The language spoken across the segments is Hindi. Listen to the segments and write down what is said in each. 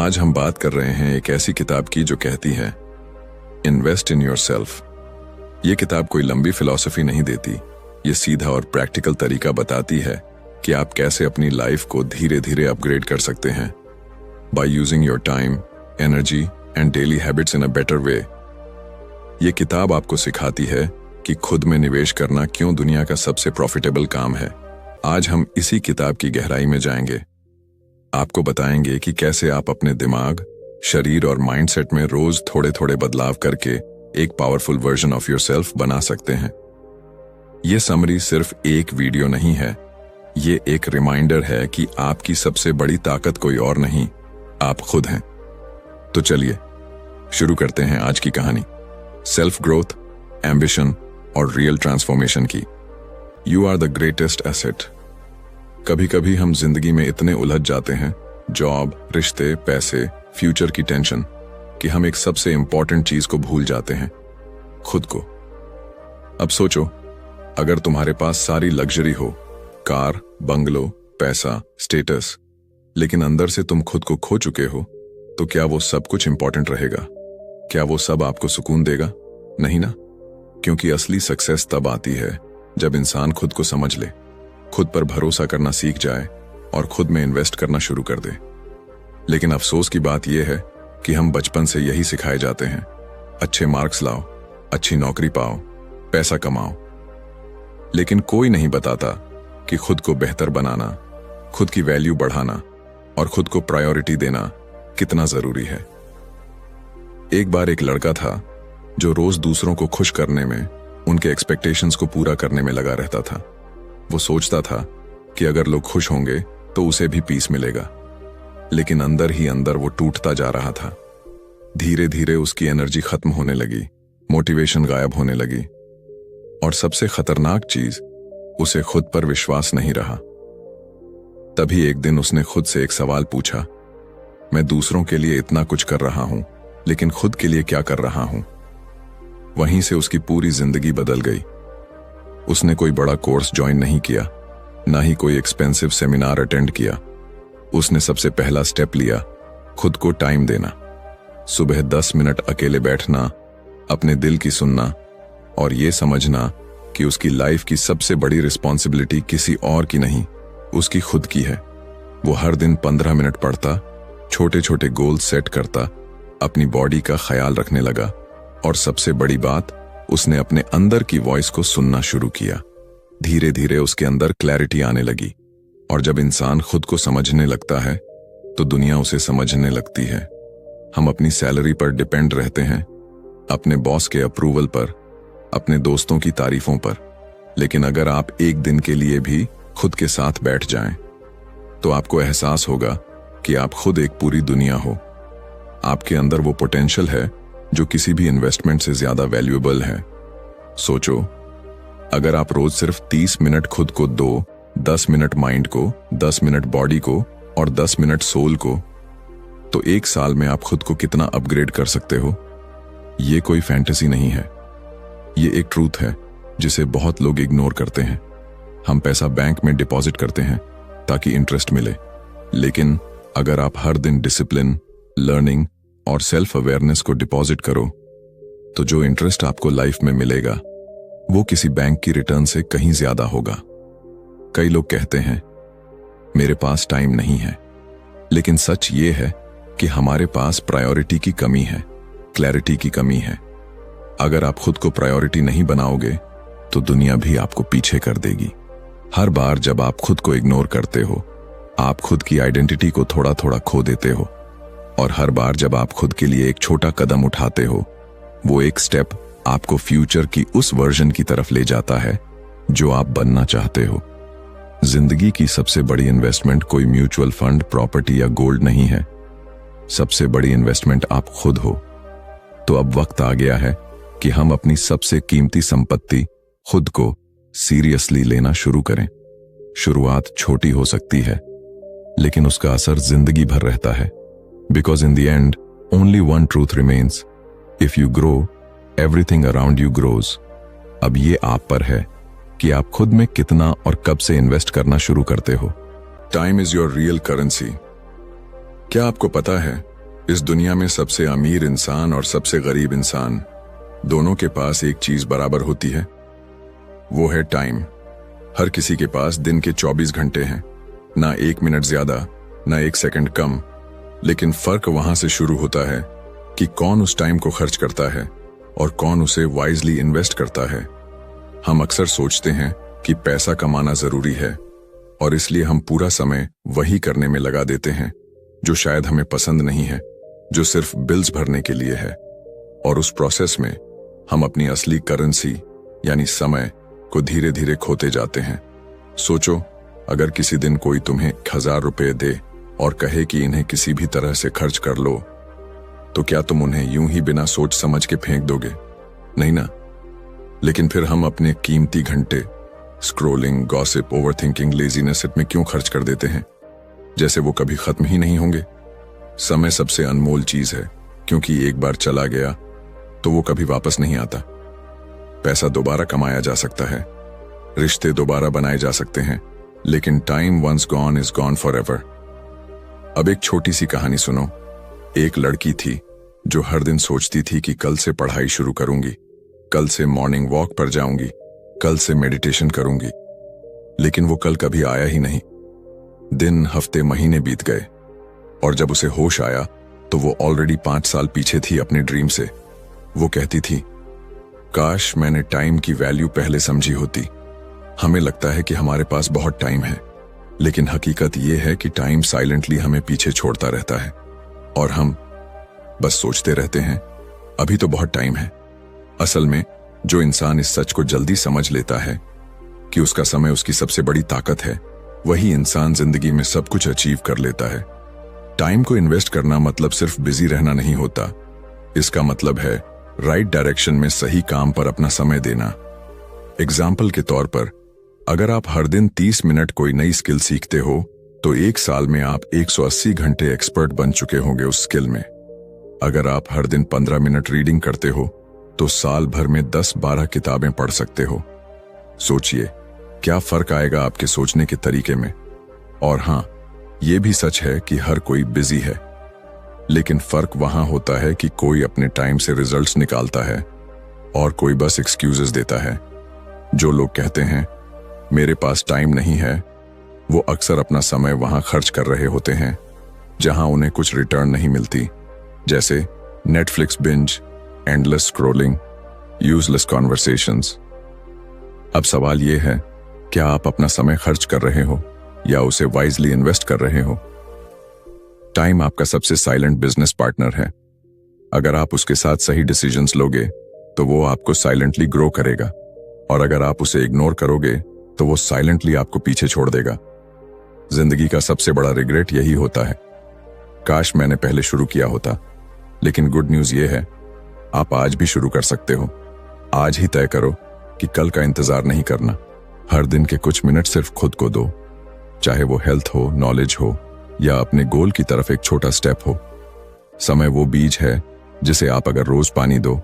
आज हम बात कर रहे हैं एक ऐसी किताब की जो कहती है इन्वेस्ट इन योरसेल्फ। ये किताब कोई लंबी फिलॉसफी नहीं देती, ये सीधा और प्रैक्टिकल तरीका बताती है कि आप कैसे अपनी लाइफ को धीरे धीरे अपग्रेड कर सकते हैं by using your time, energy and daily habits in a better way. ये किताब आपको सिखाती है कि खुद में निवेश करना क्यों दुनिया का सबसे प्रॉफिटेबल काम है। आज हम इसी किताब की गहराई में जाएंगे, आपको बताएंगे कि कैसे आप अपने दिमाग, शरीर और माइंडसेट में रोज थोड़े थोड़े बदलाव करके एक पावरफुल वर्जन ऑफ योरसेल्फ बना सकते हैं। ये समरी सिर्फ एक वीडियो नहीं है, ये एक रिमाइंडर है कि आपकी सबसे बड़ी ताकत कोई और नहीं, आप खुद हैं। तो चलिए शुरू करते हैं आज की कहानी सेल्फ ग्रोथ, एम्बिशन और रियल ट्रांसफॉर्मेशन की। You are the greatest asset. कभी कभी हम जिंदगी में इतने उलझ जाते हैं, जॉब, रिश्ते, पैसे, फ्यूचर की टेंशन, कि हम एक सबसे इंपॉर्टेंट चीज को भूल जाते हैं, खुद को। अब सोचो, अगर तुम्हारे पास सारी लग्जरी हो, कार, बंगलो, पैसा, स्टेटस, लेकिन अंदर से तुम खुद को खो चुके हो, तो क्या वो सब कुछ इंपॉर्टेंट रहेगा? क्या वो सब आपको सुकून देगा? नहीं ना। क्योंकि असली सक्सेस तब आती है जब इंसान खुद को समझ ले, खुद पर भरोसा करना सीख जाए और खुद में इन्वेस्ट करना शुरू कर दे। लेकिन अफसोस की बात यह है कि हम बचपन से यही सिखाए जाते हैं, अच्छे मार्क्स लाओ, अच्छी नौकरी पाओ, पैसा कमाओ। लेकिन कोई नहीं बताता कि खुद को बेहतर बनाना, खुद की वैल्यू बढ़ाना और खुद को प्रायोरिटी देना कितना जरूरी है। एक बार एक लड़का था जो रोज दूसरों को खुश करने में, उनके एक्सपेक्टेशंस को पूरा करने में लगा रहता था। वो सोचता था कि अगर लोग खुश होंगे तो उसे भी पीस मिलेगा, लेकिन अंदर ही अंदर वो टूटता जा रहा था। धीरे धीरे उसकी एनर्जी खत्म होने लगी, मोटिवेशन गायब होने लगी, और सबसे खतरनाक चीज, उसे खुद पर विश्वास नहीं रहा। तभी एक दिन उसने खुद से एक सवाल पूछा, मैं दूसरों के लिए इतना कुछ कर रहा हूं, लेकिन खुद के लिए क्या कर रहा हूं? वहीं से उसकी पूरी जिंदगी बदल गई। उसने कोई बड़ा कोर्स ज्वाइन नहीं किया, ना ही कोई एक्सपेंसिव सेमिनार अटेंड किया। उसने सबसे पहला स्टेप लिया, खुद को टाइम देना। सुबह 10 मिनट अकेले बैठना, अपने दिल की सुनना और ये समझना कि उसकी लाइफ की सबसे बड़ी रिस्पॉन्सिबिलिटी किसी और की नहीं, उसकी खुद की है। वो हर दिन 15 मिनट पढ़ता, छोटे छोटे गोल सेट करता, अपनी बॉडी का ख्याल रखने लगा और सबसे बड़ी बात, उसने अपने अंदर की वॉइस को सुनना शुरू किया। धीरे धीरे उसके अंदर क्लैरिटी आने लगी, और जब इंसान खुद को समझने लगता है तो दुनिया उसे समझने लगती है। हम अपनी सैलरी पर डिपेंड रहते हैं, अपने बॉस के अप्रूवल पर, अपने दोस्तों की तारीफों पर, लेकिन अगर आप एक दिन के लिए भी खुद के साथ बैठ जाएं, तो आपको एहसास होगा कि आप खुद एक पूरी दुनिया हो। आपके अंदर वो पोटेंशियल है जो किसी भी इन्वेस्टमेंट से ज्यादा वैल्यूएबल है। सोचो, अगर आप रोज सिर्फ 30 मिनट खुद को दो, 10 मिनट माइंड को, 10 मिनट बॉडी को और 10 मिनट सोल को, तो एक साल में आप खुद को कितना अपग्रेड कर सकते हो? ये कोई फैंटेसी नहीं है, ये एक ट्रूथ है जिसे बहुत लोग इग्नोर करते हैं। हम पैसा बैंक में डिपॉजिट करते हैं ताकि इंटरेस्ट मिले, लेकिन अगर आप हर दिन डिसिप्लिन, लर्निंग और सेल्फ अवेयरनेस को डिपॉजिट करो, तो जो इंटरेस्ट आपको लाइफ में मिलेगा वो किसी बैंक की रिटर्न से कहीं ज्यादा होगा। कई लोग कहते हैं मेरे पास टाइम नहीं है, लेकिन सच ये है कि हमारे पास प्रायोरिटी की कमी है, क्लैरिटी की कमी है। अगर आप खुद को प्रायोरिटी नहीं बनाओगे तो दुनिया भी आपको पीछे कर देगी। हर बार जब आप खुद को इग्नोर करते हो, आप खुद की आइडेंटिटी को थोड़ा थोड़ा खो देते हो, और हर बार जब आप खुद के लिए एक छोटा कदम उठाते हो, वो एक स्टेप आपको फ्यूचर की उस वर्जन की तरफ ले जाता है जो आप बनना चाहते हो। जिंदगी की सबसे बड़ी इन्वेस्टमेंट कोई म्यूचुअल फंड, प्रॉपर्टी या गोल्ड नहीं है। सबसे बड़ी इन्वेस्टमेंट आप खुद हो। तो अब वक्त आ गया है कि हम अपनी सबसे कीमती संपत्ति, खुद को, सीरियसली लेना शुरू करें। शुरुआत छोटी हो सकती है, लेकिन उसका असर जिंदगी भर रहता है। Because in the end, only one truth remains. If you grow, everything around you grows. अब ये आप पर है कि आप खुद में कितना और कब से इन्वेस्ट करना शुरू करते हो। Time is your real currency. क्या आपको पता है इस दुनिया में सबसे अमीर इंसान और सबसे गरीब इंसान दोनों के पास एक चीज बराबर होती है, वो है टाइम। हर किसी के पास दिन के 24 घंटे हैं, ना 1 मिनट ज्यादा ना 1 सेकंड कम। लेकिन फर्क वहां से शुरू होता है कि कौन उस टाइम को खर्च करता है और कौन उसे वाइजली इन्वेस्ट करता है। हम अक्सर सोचते हैं कि पैसा कमाना जरूरी है और इसलिए हम पूरा समय वही करने में लगा देते हैं जो शायद हमें पसंद नहीं है, जो सिर्फ बिल्स भरने के लिए है। और उस प्रोसेस में हम अपनी असली करेंसी यानी समय को धीरे धीरे खोते जाते हैं। सोचो, अगर किसी दिन कोई तुम्हें 1000 रुपए दे और कहे कि इन्हें किसी भी तरह से खर्च कर लो, तो क्या तुम उन्हें यूं ही बिना सोच समझ के फेंक दोगे? नहीं ना। लेकिन फिर हम अपने कीमती घंटे स्क्रोलिंग, गॉसिप, ओवरथिंकिंग, लेजीनेस में क्यों खर्च कर देते हैं, जैसे वो कभी खत्म ही नहीं होंगे। समय सबसे अनमोल चीज है, क्योंकि एक बार चला गया तो वो कभी वापस नहीं आता। पैसा दोबारा कमाया जा सकता है, रिश्ते दोबारा बनाए जा सकते हैं, लेकिन time once gone is gone forever. अब एक छोटी सी कहानी सुनो। एक लड़की थी जो हर दिन सोचती थी कि कल से पढ़ाई शुरू करूंगी, कल से मॉर्निंग वॉक पर जाऊंगी, कल से मेडिटेशन करूंगी। लेकिन वो कल कभी आया ही नहीं। दिन, हफ्ते, महीने बीत गए और जब उसे होश आया तो वो ऑलरेडी 5 साल पीछे थी अपने ड्रीम से। वो कहती थी, काश मैंने टाइम की वैल्यू पहले समझी होती। हमें लगता है कि हमारे पास बहुत टाइम है, लेकिन हकीकत यह है कि टाइम साइलेंटली हमें पीछे छोड़ता रहता है और हम बस सोचते रहते हैं अभी तो बहुत टाइम है। असल में जो इंसान इस सच को जल्दी समझ लेता है कि उसका समय उसकी सबसे बड़ी ताकत है, वही इंसान जिंदगी में सब कुछ अचीव कर लेता है। टाइम को इन्वेस्ट करना मतलब सिर्फ बिजी रहना नहीं होता। इसका मतलब है राइट डायरेक्शन में सही काम पर अपना समय देना। एग्जाम्पल के तौर पर, अगर आप हर दिन 30 मिनट कोई नई स्किल सीखते हो तो 1 साल में आप 180 घंटे एक्सपर्ट बन चुके होंगे उस स्किल में। अगर आप हर दिन 15 मिनट रीडिंग करते हो तो साल भर में 10-12 किताबें पढ़ सकते हो। सोचिए क्या फर्क आएगा आपके सोचने के तरीके में। और हाँ, ये भी सच है कि हर कोई बिजी है, लेकिन फर्क वहां होता है कि कोई अपने टाइम से रिजल्ट्स निकालता है और कोई बस एक्सक्यूजेस देता है। जो लोग कहते हैं मेरे पास टाइम नहीं है, वो अक्सर अपना समय वहां खर्च कर रहे होते हैं जहां उन्हें कुछ रिटर्न नहीं मिलती, जैसे Netflix binge, endless scrolling, useless conversations. अब सवाल यह है, क्या आप अपना समय खर्च कर रहे हो या उसे वाइजली इन्वेस्ट कर रहे हो? टाइम आपका सबसे साइलेंट बिजनेस पार्टनर है। अगर आप उसके साथ सही डिसीजंस लोगे तो वो आपको साइलेंटली ग्रो करेगा, और अगर आप उसे इग्नोर करोगे तो वो साइलेंटली आपको पीछे छोड़ देगा। जिंदगी का सबसे बड़ा रिग्रेट यही होता है, काश मैंने पहले शुरू किया होता। लेकिन गुड न्यूज ये है, आप आज भी शुरू कर सकते हो। आज ही तय करो कि कल का इंतजार नहीं करना। हर दिन के कुछ मिनट सिर्फ खुद को दो, चाहे वो हेल्थ हो, नॉलेज हो या अपने गोल की तरफ एक छोटा स्टेप हो। समय वो बीज है जिसे आप अगर रोज पानी दो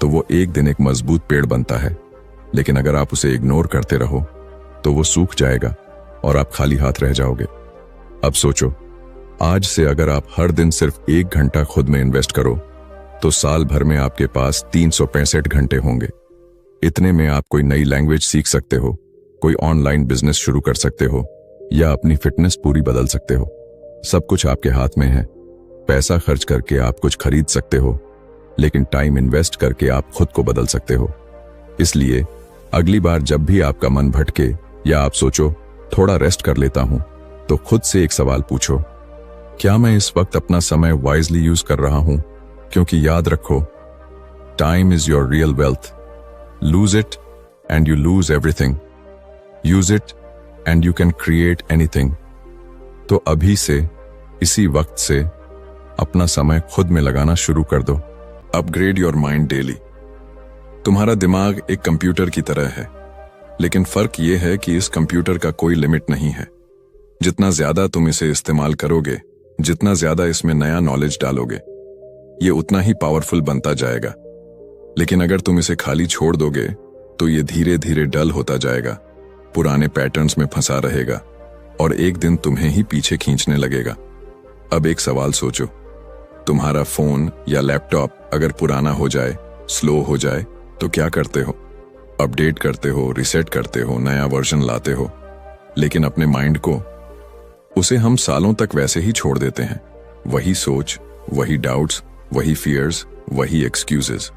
तो वो एक दिन एक मजबूत पेड़ बनता है, लेकिन अगर आप उसे इग्नोर करते रहो तो वो सूख जाएगा और आप खाली हाथ रह जाओगे। अब सोचो, आज से अगर आप हर दिन सिर्फ 1 घंटा खुद में इन्वेस्ट करो तो साल भर में आपके पास 365 घंटे होंगे। इतने में आप कोई नई लैंग्वेज सीख सकते हो, कोई ऑनलाइन बिजनेस शुरू कर सकते हो या अपनी फिटनेस पूरी बदल सकते हो। सब कुछ आपके हाथ में है। पैसा खर्च करके आप कुछ खरीद सकते हो, लेकिन टाइम इन्वेस्ट करके आप खुद को बदल सकते हो। इसलिए अगली बार जब भी आपका मन भटके या आप सोचो थोड़ा रेस्ट कर लेता हूं, तो खुद से एक सवाल पूछो, क्या मैं इस वक्त अपना समय वाइजली यूज कर रहा हूं? क्योंकि याद रखो, time is your real wealth. Lose it and you lose everything. Use it and you can create anything. तो अभी से, इसी वक्त से अपना समय खुद में लगाना शुरू कर दो। Upgrade your mind daily. तुम्हारा दिमाग एक कंप्यूटर की तरह है, लेकिन फर्क यह है कि इस कंप्यूटर का कोई लिमिट नहीं है। जितना ज्यादा तुम इसे इस्तेमाल करोगे, जितना ज्यादा इसमें नया नॉलेज डालोगे, ये उतना ही पावरफुल बनता जाएगा। लेकिन अगर तुम इसे खाली छोड़ दोगे तो ये धीरे धीरे डल होता जाएगा, पुराने पैटर्न्स में फंसा रहेगा और एक दिन तुम्हें ही पीछे खींचने लगेगा। अब एक सवाल सोचो, तुम्हारा फोन या लैपटॉप अगर पुराना हो जाए, स्लो हो जाए, तो क्या करते हो? अपडेट करते हो, रिसेट करते हो, नया वर्जन लाते हो। लेकिन अपने माइंड को, उसे हम सालों तक वैसे ही छोड़ देते हैं। वही सोच, वही डाउट्स, वही फियर्स, वही एक्सक्यूजेस,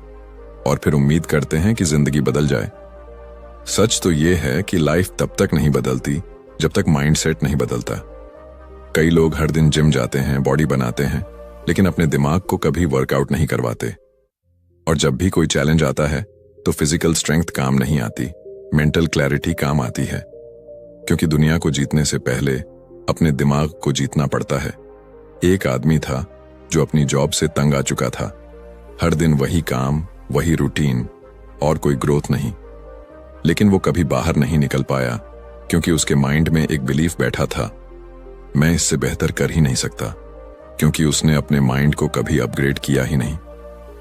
और फिर उम्मीद करते हैं कि जिंदगी बदल जाए। सच तो यह है कि लाइफ तब तक नहीं बदलती जब तक माइंडसेट नहीं बदलता। कई लोग हर दिन जिम जाते हैं, बॉडी बनाते हैं, लेकिन अपने दिमाग को कभी वर्कआउट नहीं करवाते। और जब भी कोई चैलेंज आता है तो फिजिकल स्ट्रेंथ काम नहीं आती, मेंटल क्लैरिटी काम आती है। क्योंकि दुनिया को जीतने से पहले अपने दिमाग को जीतना पड़ता है। एक आदमी था जो अपनी जॉब से तंग आ चुका था। हर दिन वही काम, वही रूटीन, और कोई ग्रोथ नहीं। लेकिन वो कभी बाहर नहीं निकल पाया क्योंकि उसके माइंड में एक बिलीफ बैठा था, मैं इससे बेहतर कर ही नहीं सकता। क्योंकि उसने अपने माइंड को कभी अपग्रेड किया ही नहीं।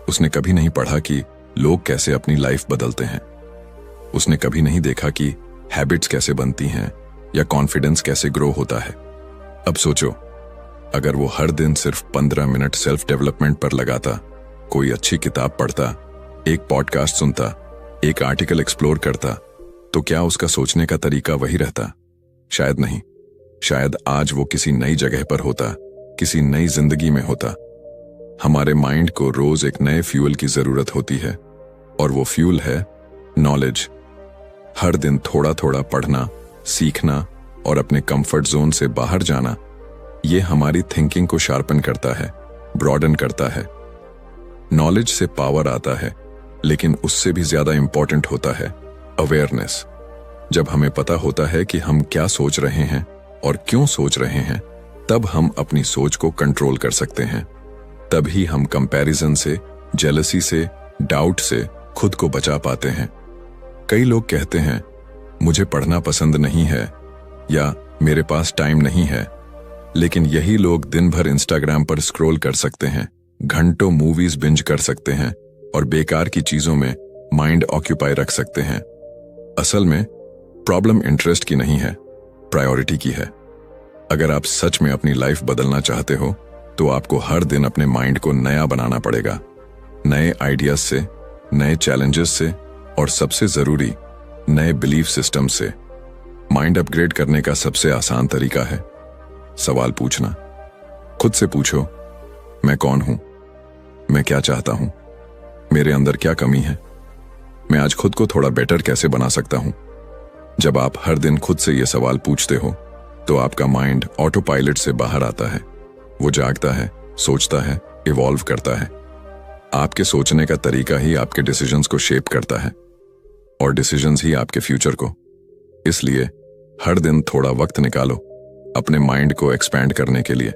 उसने कभी नहीं पढ़ा कि लोग कैसे अपनी लाइफ बदलते हैं। उसने कभी नहीं देखा कि हैबिट्स कैसे बनती हैं या कॉन्फिडेंस कैसे ग्रो होता है। अब सोचो, अगर वो हर दिन सिर्फ 15 मिनट सेल्फ डेवलपमेंट पर लगाता, कोई अच्छी किताब पढ़ता, एक पॉडकास्ट सुनता, एक आर्टिकल एक्सप्लोर करता, तो क्या उसका सोचने का तरीका वही रहता? शायद नहीं। शायद आज वो किसी नई जगह पर होता, किसी नई जिंदगी में होता। हमारे माइंड को रोज एक नए फ्यूल की जरूरत होती है, और वो फ्यूल है नॉलेज। हर दिन थोड़ा थोड़ा पढ़ना, सीखना और अपने कंफर्ट जोन से बाहर जाना, ये हमारी थिंकिंग को शार्पन करता है, ब्रॉडन करता है। नॉलेज से पावर आता है, लेकिन उससे भी ज्यादा इंपॉर्टेंट होता है अवेयरनेस। जब हमें पता होता है कि हम क्या सोच रहे हैं और क्यों सोच रहे हैं, तब हम अपनी सोच को कंट्रोल कर सकते हैं। तभी हम कंपैरिजन से, जेलसी से, डाउट से खुद को बचा पाते हैं। कई लोग कहते हैं, मुझे पढ़ना पसंद नहीं है या मेरे पास टाइम नहीं है। लेकिन यही लोग दिन भर इंस्टाग्राम पर स्क्रॉल कर सकते हैं, घंटों मूवीज बिंज कर सकते हैं और बेकार की चीजों में माइंड ऑक्यूपाई रख सकते हैं। असल में प्रॉब्लम इंटरेस्ट की नहीं है, प्रायोरिटी की है। अगर आप सच में अपनी लाइफ बदलना चाहते हो तो आपको हर दिन अपने माइंड को नया बनाना पड़ेगा, नए आइडियाज से, नए चैलेंजेस से, और सबसे जरूरी नए बिलीफ सिस्टम से। माइंड अपग्रेड करने का सबसे आसान तरीका है सवाल पूछना। खुद से पूछो, मैं कौन हूं? मैं क्या चाहता हूं? मेरे अंदर क्या कमी है? मैं आज खुद को थोड़ा बेटर कैसे बना सकता हूं? जब आप हर दिन खुद से ये सवाल पूछते हो तो आपका माइंड ऑटो पायलट से बाहर आता है। वो जागता है, सोचता है, इवॉल्व करता है। आपके सोचने का तरीका ही आपके डिसीजंस को शेप करता है, और डिसीजंस ही आपके फ्यूचर को। इसलिए हर दिन थोड़ा वक्त निकालो अपने माइंड को एक्सपैंड करने के लिए।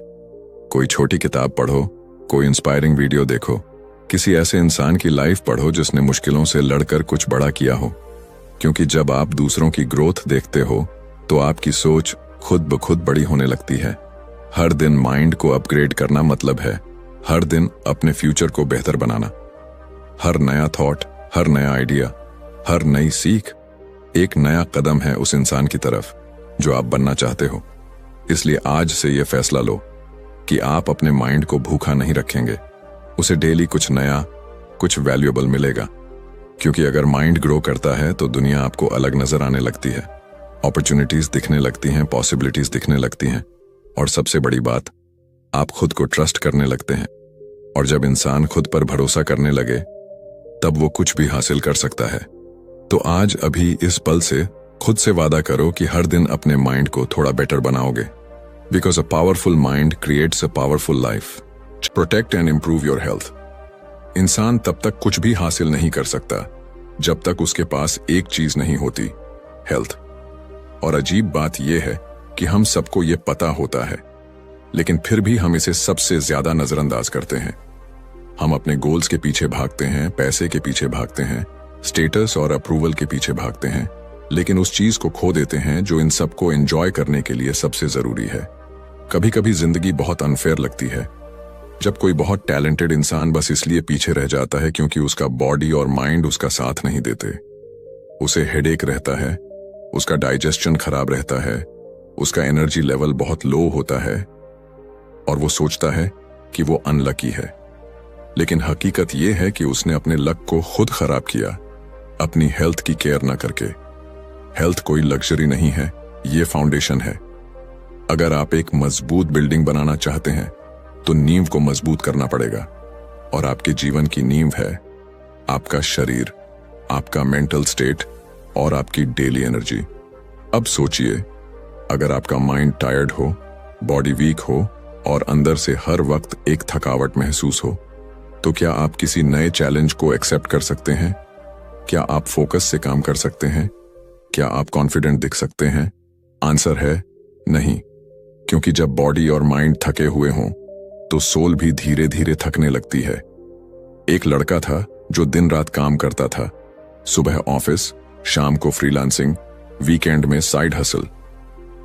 कोई छोटी किताब पढ़ो, कोई इंस्पायरिंग वीडियो देखो, किसी ऐसे इंसान की लाइफ पढ़ो जिसने मुश्किलों से लड़कर कुछ बड़ा किया हो। क्योंकि जब आप दूसरों की ग्रोथ देखते हो तो आपकी सोच खुद ब खुद बड़ी होने लगती है। हर दिन माइंड को अपग्रेड करना मतलब है हर दिन अपने फ्यूचर को बेहतर बनाना। हर नया थॉट, हर नया आइडिया, हर नई सीख एक नया कदम है उस इंसान की तरफ जो आप बनना चाहते हो। इसलिए आज से यह फैसला लो कि आप अपने माइंड को भूखा नहीं रखेंगे। उसे डेली कुछ नया, कुछ वैल्यूएबल मिलेगा। क्योंकि अगर माइंड ग्रो करता है तो दुनिया आपको अलग नजर आने लगती है, अपॉर्चुनिटीज दिखने लगती हैं, पॉसिबिलिटीज दिखने लगती हैं, और सबसे बड़ी बात, आप खुद को ट्रस्ट करने लगते हैं। और जब इंसान खुद पर भरोसा करने लगे तब वो कुछ भी हासिल कर सकता है। तो आज अभी इस पल से खुद से वादा करो कि हर दिन अपने माइंड को थोड़ा बेटर बनाओगे। Because a powerful mind creates a powerful life. Protect and improve your health. इंसान तब तक कुछ भी हासिल नहीं कर सकता जब तक उसके पास एक चीज नहीं होती, हेल्थ। और अजीब बात यह है कि हम सबको ये पता होता है, लेकिन फिर भी हम इसे सबसे ज्यादा नजरअंदाज करते हैं। हम अपने गोल्स के पीछे भागते हैं, पैसे के पीछे भागते हैं, स्टेटस और अप्रूवल के पीछे भागते हैं, लेकिन उस चीज को खो देते हैं जो इन सबको एंजॉय करने के लिए सबसे जरूरी है। कभी कभी जिंदगी बहुत अनफेयर लगती है जब कोई बहुत टैलेंटेड इंसान बस इसलिए पीछे रह जाता है क्योंकि उसका बॉडी और माइंड उसका साथ नहीं देते। उसे हेडेक रहता है, उसका डाइजेशन खराब रहता है, उसका एनर्जी लेवल बहुत लो होता है, और वो सोचता है कि वो अनलकी है, लेकिन हकीकत ये है कि उसने अपने लक को खुद खराब किया, अपनी हेल्थ की केयर ना करके। हेल्थ कोई लग्जरी नहीं है, ये फाउंडेशन है। अगर आप एक मजबूत बिल्डिंग बनाना चाहते हैं तो नींव को मजबूत करना पड़ेगा, और आपके जीवन की नींव है आपका शरीर, आपका मेंटल स्टेट और आपकी डेली एनर्जी। अब सोचिए, अगर आपका माइंड टायर्ड हो, बॉडी वीक हो और अंदर से हर वक्त एक थकावट महसूस हो, तो क्या आप किसी नए चैलेंज को एक्सेप्ट कर सकते हैं? क्या आप फोकस से काम कर सकते हैं? क्या आप कॉन्फिडेंट दिख सकते हैं? आंसर है नहीं, क्योंकि जब बॉडी और माइंड थके हुए हों तो सोल भी धीरे धीरे थकने लगती है। एक लड़का था जो दिन रात काम करता था, सुबह ऑफिस, शाम को फ्रीलांसिंग, वीकेंड में साइड हसल,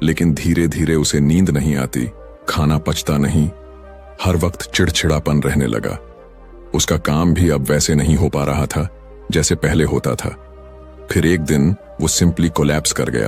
लेकिन धीरे धीरे उसे नींद नहीं आती, खाना पचता नहीं, हर वक्त चिड़चिड़ापन रहने लगा। उसका काम भी अब वैसे नहीं हो पा रहा था जैसे पहले होता था। फिर एक दिन वो सिंपली कोलैप्स कर गया।